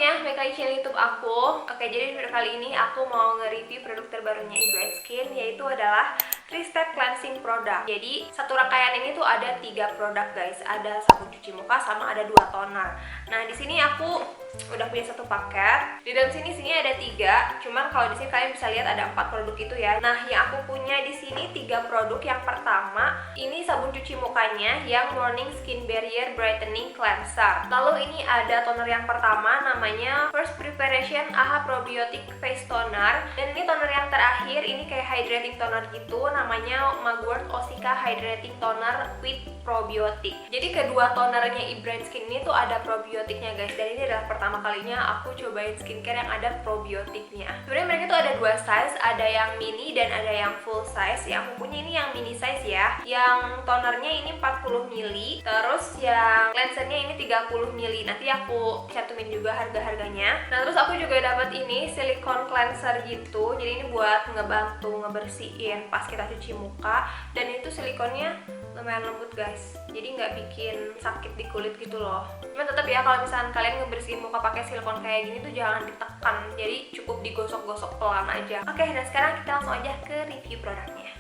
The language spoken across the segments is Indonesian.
semuanya, balik lagi channel YouTube aku. Oke, jadi di video kali ini aku mau nge-review produk terbarunya eBright Skin, yaitu adalah 3-step cleansing product. Jadi satu rangkaian ini tuh ada 3 produk guys. Ada sabun cuci muka sama ada 2 toner. Nah di sini aku udah punya satu paket. Di dalam sini ada 3. Cuman kalau di sini kalian bisa lihat ada 4 produk itu ya. Nah yang aku punya di sini 3 produk. Yang pertama ini sabun cuci mukanya yang Morning Skin Barrier Brightening Cleanser. Lalu ini ada toner yang pertama namanya First Preparation AHA Probiotic Face Toner. Dan ini toner yang terakhir, ini kayak hydrating toner gitu, namanya Mugwort Osika Hydrating Toner with Probiotic. Jadi kedua tonernya eBright Skin ini tuh ada probiotiknya guys. Dan ini adalah pertama kalinya aku cobain skincare yang ada probiotiknya. Sebenarnya mereka tuh ada 2 size, ada yang mini dan ada yang full size. Yang aku punya ini yang mini size ya. Yang tonernya ini 40 ml, terus yang cleansernya ini 30 ml. Nanti aku cantumin juga harga-harganya. Nah, terus aku juga dapat ini silicone cleanser gitu. Jadi ini buat ngebantu ngebersihin pas kita cuci muka, dan itu silikonnya lumayan lembut guys, jadi nggak bikin sakit di kulit gitu loh. Cuman tetap ya, kalau misalkan kalian ngebersihin muka pakai silikon kayak gini tuh jangan ditekan, jadi cukup digosok-gosok pelan aja. Oke, dan sekarang kita langsung aja ke review produknya.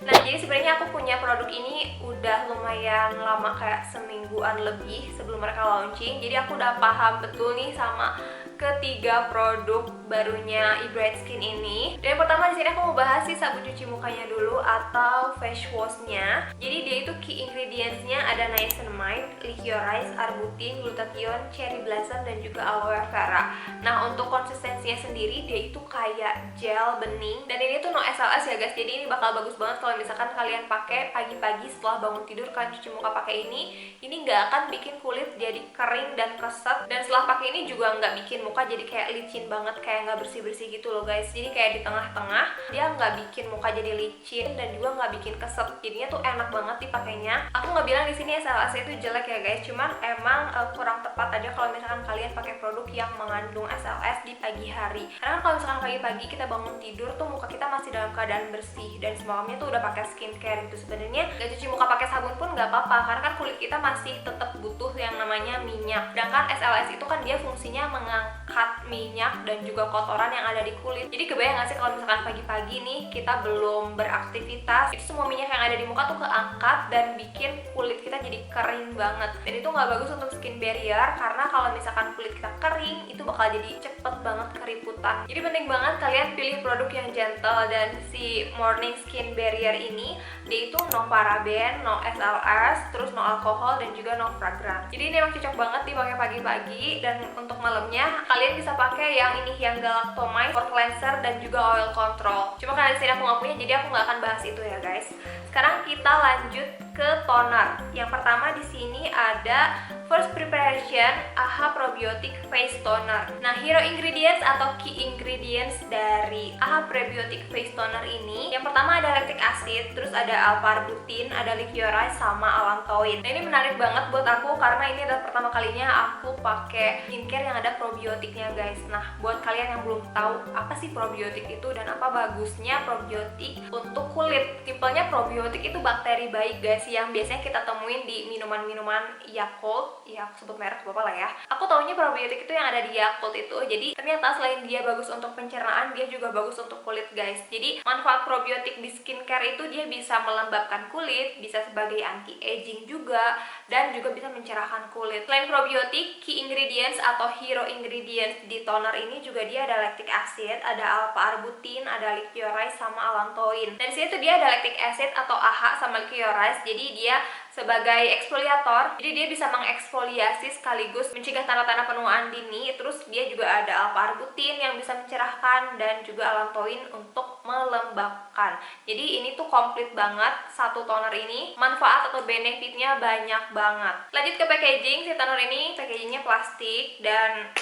Nah, jadi sebenarnya aku punya produk ini udah lumayan lama, kayak semingguan lebih sebelum mereka launching. Jadi aku udah paham betul nih sama ketiga produk barunya eBright Skin ini. Dan yang pertama di sini aku mau bahas sih sabun cuci mukanya dulu atau face washnya. Jadi dia itu key ingredientsnya ada niacinamide, licorice, arbutin, glutathione, cherry blossom, dan juga aloe vera. Nah, untuk konsistensinya sendiri dia itu kayak gel bening, dan ini tuh no SLS ya guys. Jadi ini bakal bagus banget kalau misalkan kalian pakai pagi-pagi setelah bangun tidur, kalian cuci muka pakai ini. Ini nggak akan bikin kulit jadi kering dan keset, dan setelah pakai ini juga nggak bikin muka jadi kayak licin banget, kayak nggak bersih-bersih gitu loh guys. Jadi kayak di tengah-tengah, dia nggak bikin muka jadi licin dan juga nggak bikin keset. Jadinya tuh enak banget dipakainya. Aku nggak bilang di sini SLS itu jelek ya guys, cuman emang kurang tepat aja kalau misalkan kalian pakai produk yang mengandung SLS di pagi hari. Karena kalau misalkan pagi-pagi kita bangun tidur tuh muka kita masih dalam keadaan bersih dan semalamnya tuh udah pakai skincare gitu. Sebenarnya nggak cuci muka pakai sabun pun nggak apa-apa, karena kan kulit kita masih tetap butuh yang namanya minyak. Sedangkan SLS itu kan dia fungsinya mengangkat minyak dan juga kotoran yang ada di kulit. Jadi kebayang nggak sih kalau misalkan pagi-pagi nih kita belum beraktivitas, itu semua minyak yang ada di muka tuh keangkat dan bikin kulit kita jadi kering banget. Dan itu nggak bagus untuk skin barrier, karena kalau misalkan kulit kita kering itu bakal jadi cepet banget keriputan. Jadi penting banget kalian pilih produk yang gentle. Dan si Morning Skin Barrier ini dia itu no paraben, no SLS, terus no alkohol, dan juga no fragrance. Jadi ini emang cocok banget dipakai pagi-pagi. Dan untuk malamnya kalian bisa pakai yang ini, yang galactomyce for cleanser dan juga oil control. Cuma karena di sini aku nggak punya, jadi aku nggak akan bahas itu ya guys. Sekarang kita lanjut ke toner. Yang pertama di sini ada First Preparation AHA Probiotic Face Toner. Nah, hero ingredients atau key ingredients dari AHA Probiotic Face Toner ini, yang pertama ada lactic acid, terus ada alpha-arbutin, ada licorice, sama allantoin. Nah, ini menarik banget buat aku karena ini adalah pertama kalinya aku pakai skincare yang ada probiotiknya guys. Nah, buat kalian yang belum tahu apa sih probiotik itu dan apa bagusnya probiotik untuk kulit, tipenya probiotik itu bakteri baik guys, yang biasanya kita temuin di minuman-minuman Yakult. Ya, aku sebut merek apa lah ya. Aku taunya probiotik itu yang ada di Yakult itu. Jadi ternyata selain dia bagus untuk pencernaan, dia juga bagus untuk kulit guys. Jadi manfaat probiotik di skincare itu dia bisa melembabkan kulit, bisa sebagai anti aging juga, dan juga bisa mencerahkan kulit. Selain probiotik, key ingredients atau hero ingredients di toner ini juga dia ada lactic acid, ada alpha-arbutin, ada licorice, sama allantoin. Dan di sini tuh dia ada lactic acid atau AHA sama licorice. Jadi dia sebagai eksfoliator, jadi dia bisa mengeksfoliasi sekaligus mencegah tanda-tanda penuaan dini. Terus dia juga ada alpha-arbutin yang bisa mencerahkan, dan juga allantoin untuk melembabkan. Jadi ini tuh komplit banget satu toner ini, manfaat atau benefitnya banyak banget. Lanjut ke packaging. Si toner ini packagingnya plastik, dan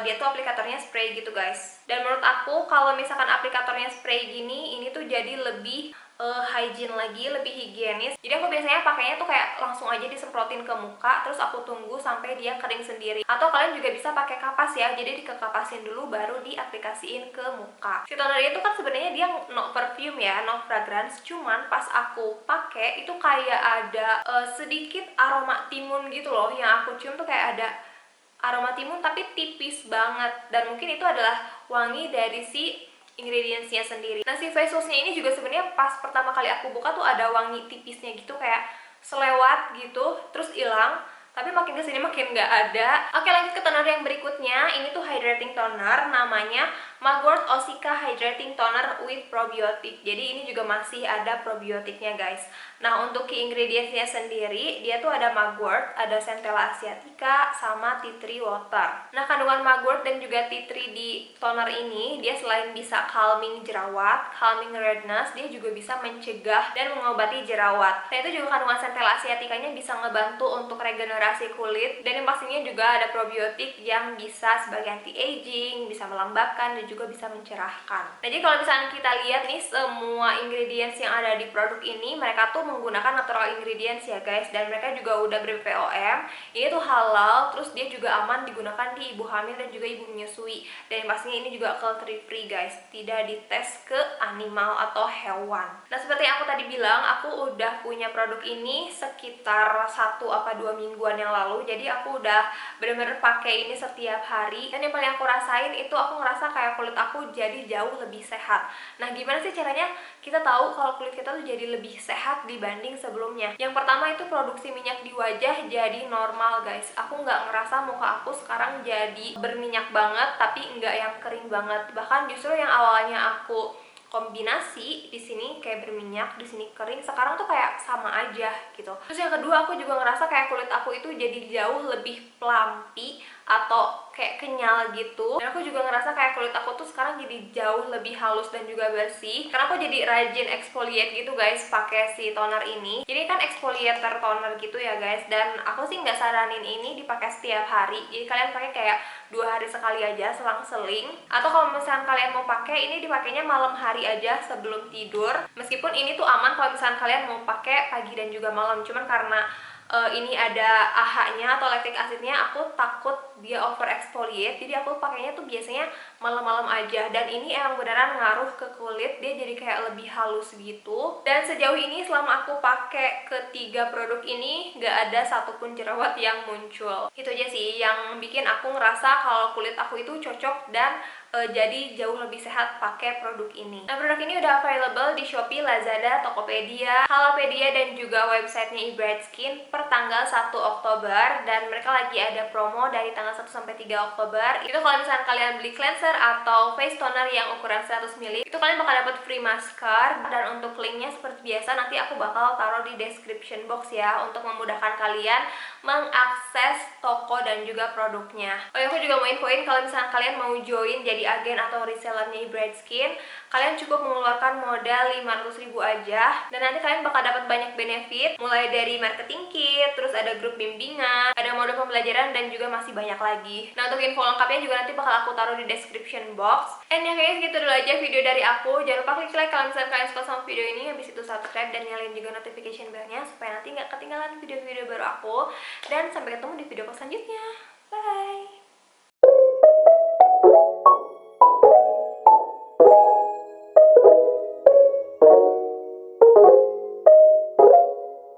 dia tuh aplikatornya spray gitu guys. Dan menurut aku kalau misalkan aplikatornya spray gini, ini tuh jadi lebih hygiene lagi, lebih higienis. Jadi aku biasanya pakainya tuh kayak langsung aja disemprotin ke muka, terus aku tunggu sampai dia kering sendiri. Atau kalian juga bisa pakai kapas ya, jadi dikekapasin dulu baru diaplikasiin ke muka. Si toner itu kan sebenarnya dia no perfume ya, no fragrance. Cuman pas aku pakai itu kayak ada sedikit aroma timun gitu loh, yang aku cium tuh kayak ada aroma timun tapi tipis banget, dan mungkin itu adalah wangi dari si ingredientsnya sendiri. Nah, si face washnya ini juga sebenarnya pas pertama kali aku buka tuh ada wangi tipisnya gitu, kayak selewat gitu, terus hilang. Tapi makin kesini makin nggak ada. Oke, lanjut ke toner yang berikutnya. Ini tuh hydrating toner, namanya Mugwort Osika Hydrating Toner with Probiotic. Jadi ini juga masih ada probiotiknya guys. Nah, untuk key ingredientsnya sendiri, dia tuh ada mugwort, ada centella asiatica, sama tea tree water. Nah, kandungan mugwort dan juga tea tree di toner ini, dia selain bisa calming jerawat, calming redness, dia juga bisa mencegah dan mengobati jerawat. Nah, itu juga kandungan centella asiaticanya bisa ngebantu untuk regenerasi kulit, dan yang pastinya juga ada probiotik yang bisa sebagai anti-aging, bisa melembabkan, dan juga bisa mencerahkan. Nah, jadi kalau misalnya kita lihat nih, semua ingredients yang ada di produk ini, mereka tuh menggunakan natural ingredients ya guys, dan mereka juga udah ber-BPOM. Ini tuh halal, terus dia juga aman digunakan di ibu hamil dan juga ibu menyusui. Dan yang pastinya ini juga cruelty free guys, tidak dites ke animal atau hewan. Nah, seperti yang aku tadi bilang, aku udah punya produk ini sekitar 1-2 mingguan yang lalu. Jadi aku udah bener-bener pakai ini setiap hari, dan yang paling aku rasain itu aku ngerasa kayak kulit aku jadi jauh lebih sehat. Nah, gimana sih caranya kita tahu kalau kulit kita tuh jadi lebih sehat dibanding sebelumnya? Yang pertama itu produksi minyak di wajah jadi normal guys. Aku nggak ngerasa muka aku sekarang jadi berminyak banget, tapi nggak yang kering banget. Bahkan justru yang awalnya aku kombinasi di sini kayak berminyak, di sini kering, sekarang tuh kayak sama aja gitu. Terus yang kedua, aku juga ngerasa kayak kulit aku itu jadi jauh lebih plumpy atau kayak kenyal gitu. Dan aku juga ngerasa kayak kulit aku tuh sekarang jadi jauh lebih halus dan juga bersih, karena aku jadi rajin exfoliate gitu guys pakai si toner ini. Jadi kan exfoliator toner gitu ya guys, dan aku sih nggak saranin ini dipakai setiap hari. Jadi kalian pakai kayak 2 hari sekali aja, selang-seling. Atau kalau misalnya kalian mau pakai, ini dipakainya malam hari aja sebelum tidur. Meskipun ini tuh aman kalau misalnya kalian mau pakai pagi dan juga malam, cuman karena ini ada AHA-nya atau lactic acidnya, aku takut dia over exfoliate, jadi aku pakainya tuh biasanya malam-malam aja. Dan ini emang beneran ngaruh ke kulit, dia jadi kayak lebih halus gitu. Dan sejauh ini selama aku pakai ketiga produk ini, gak ada satupun jerawat yang muncul. Itu aja sih yang bikin aku ngerasa kalau kulit aku itu cocok dan jadi jauh lebih sehat pakai produk ini. Nah, produk ini udah available di Shopee, Lazada, Tokopedia, Halopedia, dan juga websitenya eBright Skin per tanggal 1 Oktober. Dan mereka lagi ada promo dari tanggal 1 sampai 3 Oktober. Itu kalau misalnya kalian beli cleanser atau face toner yang ukuran 100 ml, itu kalian bakal dapat free masker. Dan untuk linknya seperti biasa nanti aku bakal taruh di description box ya, untuk memudahkan kalian mengakses toko dan juga produknya. Oh ya, aku juga mau infoin kalau misalnya kalian mau join jadi agen atau resellernya eBright Skin, kalian cukup mengeluarkan modal 500.000 aja, dan nanti kalian bakal dapat banyak benefit, mulai dari marketing kit, terus ada grup bimbingan, ada mode pembelajaran, dan juga masih banyak lagi. Nah, untuk info lengkapnya juga nanti bakal aku taruh di description box. And ya guys, gitu dulu aja video dari aku. Jangan lupa klik like kalau misalnya kalian suka sama video ini, habis itu subscribe dan nyalain juga notification bellnya supaya nanti nggak ketinggalan video-video baru aku. Dan sampai ketemu di video selanjutnya. Bye!